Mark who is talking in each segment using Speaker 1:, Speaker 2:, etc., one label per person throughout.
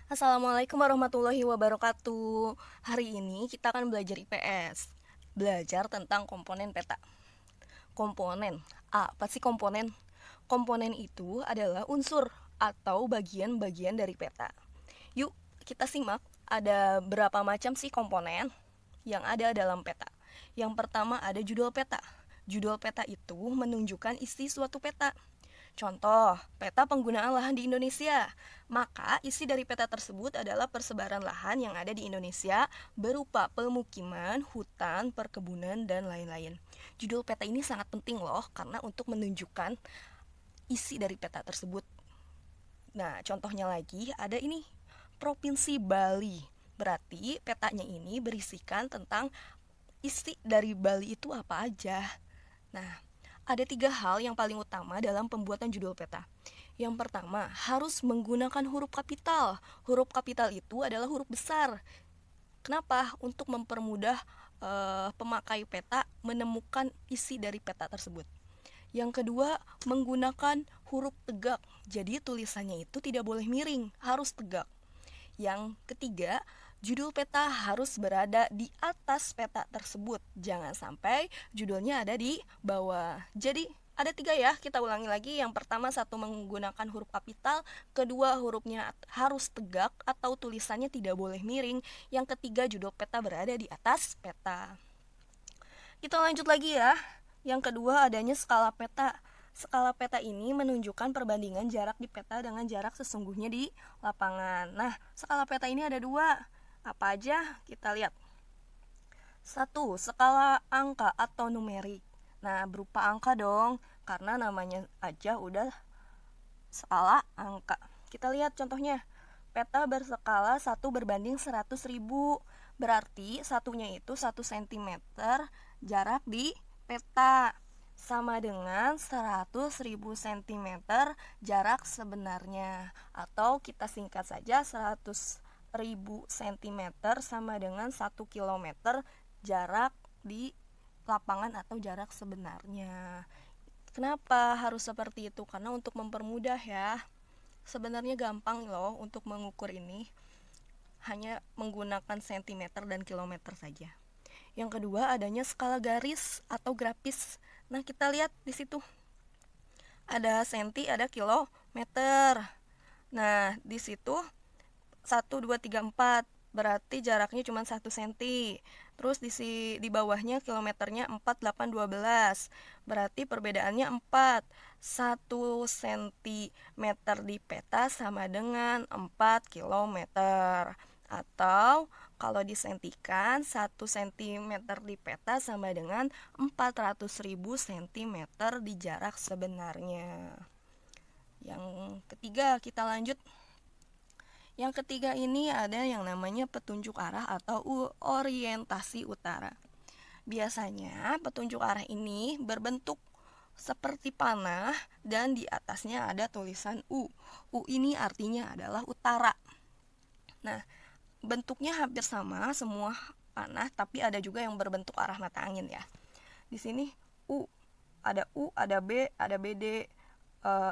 Speaker 1: Assalamualaikum warahmatullahi wabarakatuh. Hari ini kita akan belajar IPS. Belajar tentang komponen peta. Komponen. Apa sih komponen? Komponen itu adalah unsur atau bagian-bagian dari peta. Yuk, kita simak ada berapa macam sih komponen yang ada dalam peta. Yang pertama ada judul peta. Judul peta itu menunjukkan isi suatu peta. Contoh, peta penggunaan lahan di Indonesia. Maka, isi dari peta tersebut adalah persebaran lahan yang ada di Indonesia berupa pemukiman, hutan, perkebunan, dan lain-lain. Judul peta ini sangat penting loh, karena untuk menunjukkan isi dari peta tersebut. Nah, contohnya lagi ada ini, Provinsi Bali. Berarti petanya ini berisikan tentang isi dari Bali itu apa aja. Nah, ada 3 hal yang paling utama dalam pembuatan judul peta. Yang pertama, harus menggunakan huruf kapital. Huruf kapital itu adalah huruf besar. Kenapa? Untuk mempermudah pemakai peta menemukan isi dari peta tersebut. Yang kedua, menggunakan huruf tegak. Jadi tulisannya itu tidak boleh miring, harus tegak. Yang ketiga, judul peta harus berada di atas peta tersebut. Jangan sampai judulnya ada di bawah. Jadi ada 3 ya, kita ulangi lagi. Yang pertama, satu menggunakan huruf kapital. Kedua, hurufnya harus tegak atau tulisannya tidak boleh miring. Yang ketiga, judul peta berada di atas peta. Kita lanjut lagi ya. Yang kedua, adanya skala peta. Skala peta ini menunjukkan perbandingan jarak di peta dengan jarak sesungguhnya di lapangan. Nah, skala peta ini ada 2. Apa aja? Kita lihat. 1. Skala angka atau numerik. Nah, berupa angka dong, karena namanya aja udah skala angka. Kita lihat contohnya. Peta berskala 1/100.000. Berarti satunya itu 1 cm jarak di peta, sama dengan 100.000 cm jarak sebenarnya. Atau kita singkat saja, 100.000 cm sama dengan 1 km jarak di lapangan atau jarak sebenarnya. Kenapa harus seperti itu? Karena untuk mempermudah ya. Sebenarnya gampang loh untuk mengukur ini. Hanya menggunakan sentimeter dan kilometer saja. Yang kedua, adanya skala garis atau grafis. Nah, kita lihat di situ. Ada senti, ada kilometer. Nah, di situ 1 2 3 4. Berarti jaraknya cuma 1 cm. Terus di bawahnya kilometernya 4 8 12. Berarti perbedaannya 4. 1 cm di peta sama dengan 4 kilometer. Atau kalau disentikan, 1 cm di peta sama dengan 400.000 cm di jarak sebenarnya. Yang ketiga, kita lanjut. Yang ketiga ini ada yang namanya petunjuk arah atau orientasi utara. Biasanya petunjuk arah ini berbentuk seperti panah dan di atasnya ada tulisan U. U ini artinya adalah utara. Nah, bentuknya hampir sama semua panah, tapi ada juga yang berbentuk arah mata angin ya. Di sini U, ada B, ada BD,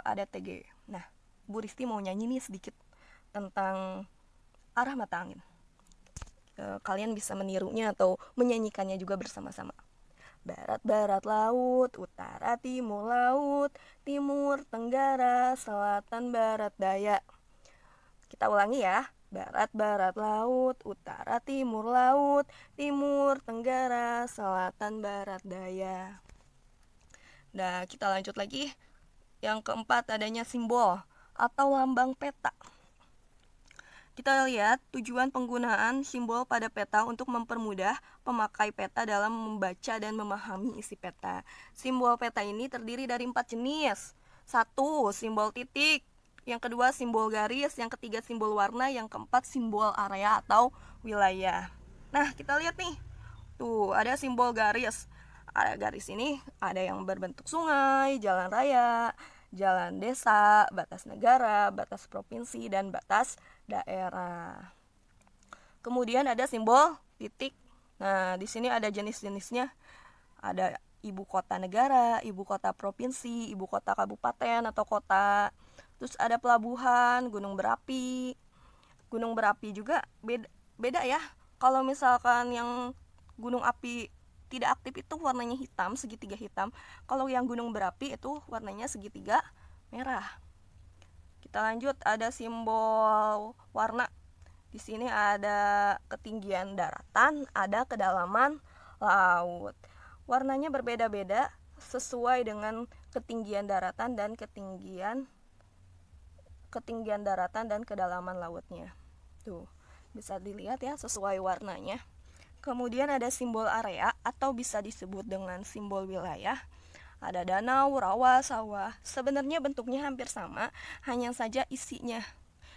Speaker 1: ada TG. Nah, Bu Risti mau nyanyi nih sedikit tentang arah mata angin. Kalian bisa menirunya atau menyanyikannya juga bersama-sama. Barat, barat laut, utara, timur laut, timur, tenggara, selatan, barat, daya. Kita ulangi ya. Barat, barat laut, utara, timur laut, timur, tenggara, selatan, barat, daya. Nah, kita lanjut lagi. Yang keempat, adanya simbol atau lambang peta. Kita lihat tujuan penggunaan simbol pada peta untuk mempermudah pemakai peta dalam membaca dan memahami isi peta. Simbol peta ini terdiri dari 4 jenis. 1. Simbol titik. Yang kedua simbol garis. Yang ketiga simbol warna. Yang keempat simbol area atau wilayah. Nah, kita lihat nih. Tuh, ada simbol garis. Ada garis ini ada yang berbentuk sungai, jalan raya, jalan desa, batas negara, batas provinsi, dan batas daerah. Kemudian ada simbol titik. Nah, di sini ada jenis-jenisnya. Ada ibu kota negara, ibu kota provinsi, ibu kota kabupaten atau kota. Terus ada pelabuhan, gunung berapi, gunung berapi juga beda ya. Kalau misalkan yang gunung api tidak aktif itu warnanya hitam, segitiga hitam. Kalau yang gunung berapi itu warnanya segitiga merah. Kita lanjut, ada simbol warna. Di sini ada ketinggian daratan, ada kedalaman laut. Warnanya berbeda-beda sesuai dengan ketinggian daratan dan ketinggian daratan dan kedalaman lautnya. Tuh, bisa dilihat ya sesuai warnanya. Kemudian ada simbol area atau bisa disebut dengan simbol wilayah. Ada danau, rawa, sawah. Sebenarnya bentuknya hampir sama, hanya saja isinya.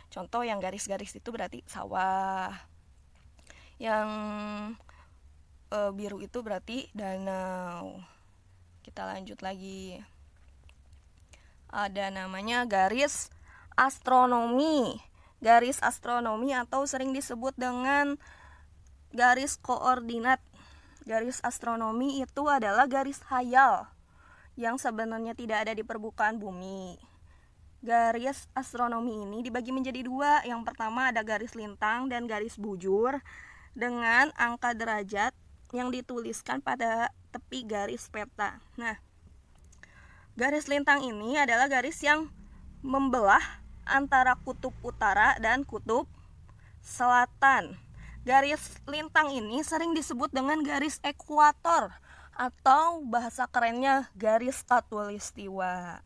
Speaker 1: Contoh yang garis-garis itu berarti sawah. Yang biru itu berarti danau. Kita lanjut lagi. Ada namanya garis astronomi. Garis astronomi atau sering disebut dengan garis koordinat. Garis astronomi itu adalah garis hayal yang sebenarnya tidak ada di permukaan bumi. Garis astronomi ini dibagi menjadi dua. Yang pertama ada garis lintang dan garis bujur dengan angka derajat yang dituliskan pada tepi garis peta. Nah, garis lintang ini adalah garis yang membelah antara kutub utara dan kutub selatan. Garis lintang ini sering disebut dengan garis ekuator atau bahasa kerennya garis khatulistiwa.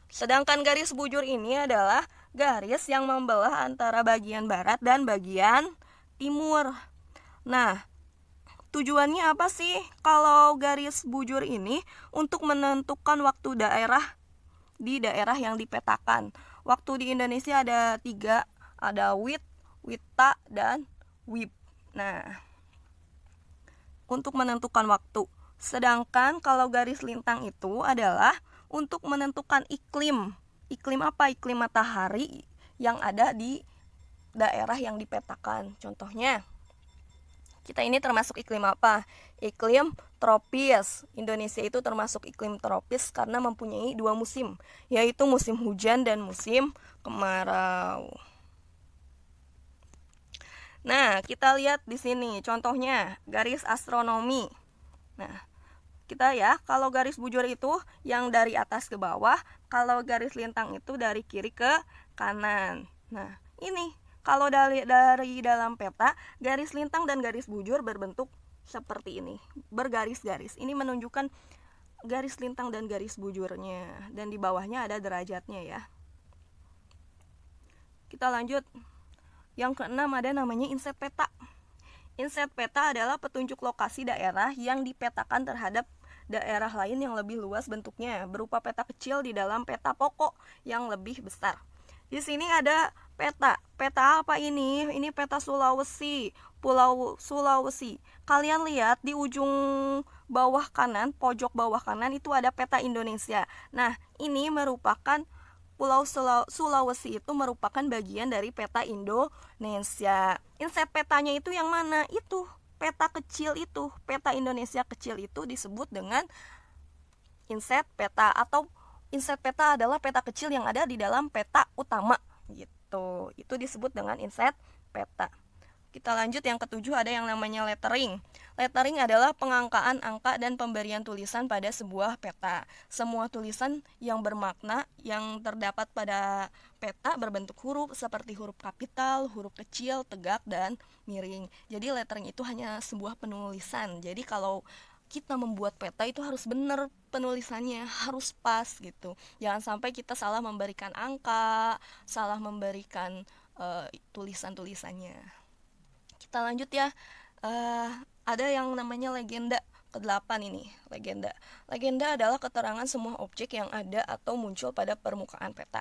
Speaker 1: Sedangkan garis bujur ini adalah garis yang membelah antara bagian barat dan bagian timur. Nah, tujuannya apa sih kalau garis bujur ini? Untuk menentukan waktu daerah di daerah yang dipetakan. Waktu di Indonesia ada 3, ada WIT, WITA, dan WIB. Nah, untuk menentukan waktu. Sedangkan kalau garis lintang itu adalah untuk menentukan iklim. Iklim apa? Iklim matahari yang ada di daerah yang dipetakan. Contohnya, kita ini termasuk iklim apa? Iklim tropis. Indonesia itu termasuk iklim tropis karena mempunyai 2 musim, yaitu musim hujan dan musim kemarau. Nah, kita lihat di sini contohnya garis astronomi. Nah, kita ya, kalau garis bujur itu yang dari atas ke bawah, kalau garis lintang itu dari kiri ke kanan. Nah, ini kalau dari dalam peta, garis lintang dan garis bujur berbentuk seperti ini, bergaris-garis. Ini menunjukkan garis lintang dan garis bujurnya, dan di bawahnya ada derajatnya ya. Kita lanjut. Yang keenam ada namanya inset peta. Inset peta adalah petunjuk lokasi daerah yang dipetakan terhadap daerah lain yang lebih luas bentuknya, berupa peta kecil di dalam peta pokok yang lebih besar. Di sini ada peta. Peta apa ini? Ini peta Sulawesi, Pulau Sulawesi. Kalian lihat di ujung bawah kanan, pojok bawah kanan itu ada peta Indonesia. Nah, ini merupakan Pulau Sulawesi itu merupakan bagian dari peta Indonesia. Inset petanya itu yang mana? Itu peta kecil itu, peta Indonesia kecil itu disebut dengan inset peta, atau inset peta adalah peta kecil yang ada di dalam peta utama gitu. Itu disebut dengan inset peta. Kita lanjut, yang ketujuh ada yang namanya lettering. Lettering adalah pengangkaan angka dan pemberian tulisan pada sebuah peta. Semua tulisan yang bermakna yang terdapat pada peta berbentuk huruf seperti huruf kapital, huruf kecil, tegak, dan miring. Jadi lettering itu hanya sebuah penulisan. Jadi kalau kita membuat peta itu harus benar penulisannya, harus pas gitu. Jangan sampai kita salah memberikan angka, salah memberikan tulisan-tulisannya. Kita lanjut ya. Ada yang namanya legenda ke-8 ini, legenda. Legenda adalah keterangan semua objek yang ada atau muncul pada permukaan peta.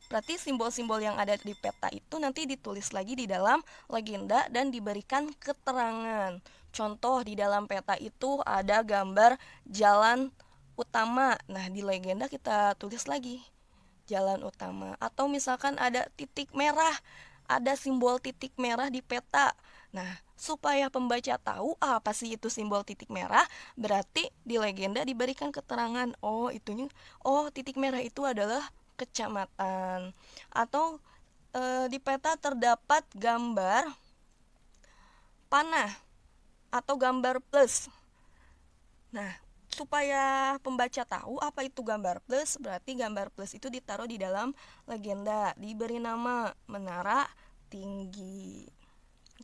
Speaker 1: Berarti simbol-simbol yang ada di peta itu nanti ditulis lagi di dalam legenda dan diberikan keterangan. Contoh, di dalam peta itu ada gambar jalan utama. Nah, di legenda kita tulis lagi jalan utama. Atau misalkan ada titik merah, ada simbol titik merah di peta. Nah, supaya pembaca tahu apa sih itu simbol titik merah, berarti di legenda diberikan keterangan, titik merah itu adalah kecamatan. Atau di peta terdapat gambar panah atau gambar plus. Nah, supaya pembaca tahu apa itu gambar plus, berarti gambar plus itu ditaruh di dalam legenda, diberi nama Menara Tinggi.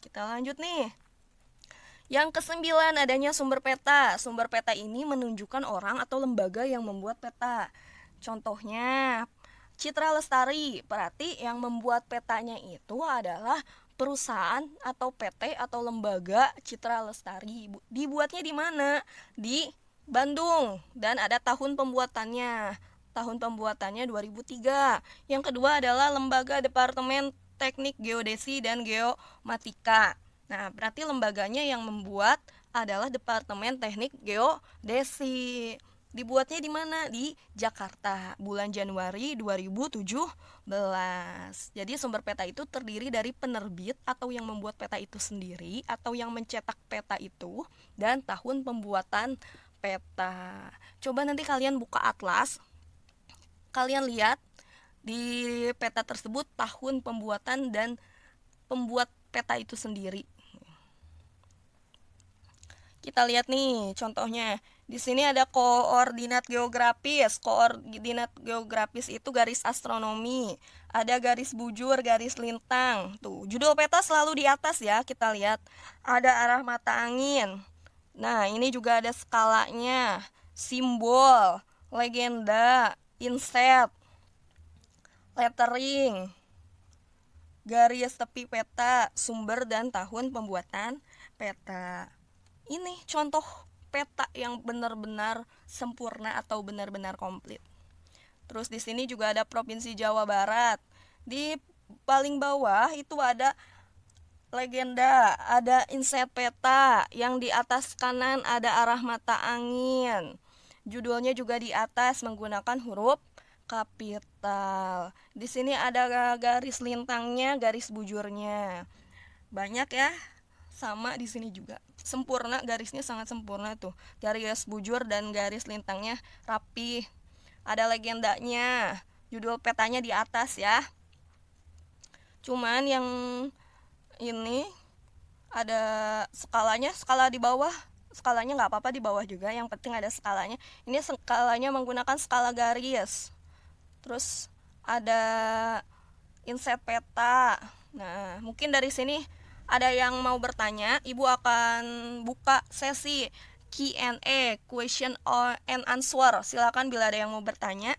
Speaker 1: Kita lanjut nih. Yang kesembilan, adanya sumber peta. Sumber peta ini menunjukkan orang atau lembaga yang membuat peta. Contohnya, Citra Lestari. Berarti yang membuat petanya itu adalah perusahaan atau PT atau lembaga Citra Lestari. Dibuatnya di mana? Di Bandung, dan ada tahun pembuatannya. Tahun pembuatannya 2003. Yang kedua adalah lembaga Departemen Teknik Geodesi dan Geomatika. Nah, berarti lembaganya yang membuat adalah Departemen Teknik Geodesi. Dibuatnya di mana? Di Jakarta, bulan Januari 2017. Jadi sumber peta itu terdiri dari penerbit atau yang membuat peta itu sendiri, atau yang mencetak peta itu, dan tahun pembuatan peta. Coba nanti kalian buka atlas, kalian lihat di peta tersebut tahun pembuatan dan pembuat peta itu sendiri. Kita lihat nih contohnya. Di sini ada koordinat geografis. Koordinat geografis itu garis astronomi. Ada garis bujur, garis lintang. Tuh, judul peta selalu di atas ya, kita lihat. Ada arah mata angin. Nah, ini juga ada skalanya, simbol, legenda, inset, lettering, garis tepi peta, sumber dan tahun pembuatan peta. Ini contoh peta yang benar-benar sempurna atau benar-benar komplit. Terus di sini juga ada Provinsi Jawa Barat. Di paling bawah itu ada legenda, ada inset peta, yang di atas kanan ada arah mata angin. Judulnya juga di atas menggunakan huruf kapital. Di sini ada garis lintangnya, garis bujurnya. Banyak ya. Sama di sini juga. Sempurna, garisnya sangat sempurna tuh. Garis bujur dan garis lintangnya rapi. Ada legendanya. Judul petanya di atas ya. Cuman yang ini ada skalanya, skala di bawah. Skalanya nggak apa-apa di bawah juga, yang penting ada skalanya. Ini skalanya menggunakan skala garis. Terus ada inset peta. Nah, mungkin dari sini ada yang mau bertanya, Ibu akan buka sesi Q&A, question and answer. Silakan bila ada yang mau bertanya.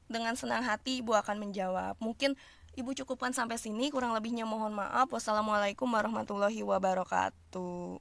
Speaker 1: Dengan senang hati Ibu akan menjawab. Mungkin Ibu cukupkan sampai sini, kurang lebihnya mohon maaf. Wassalamualaikum warahmatullahi wabarakatuh.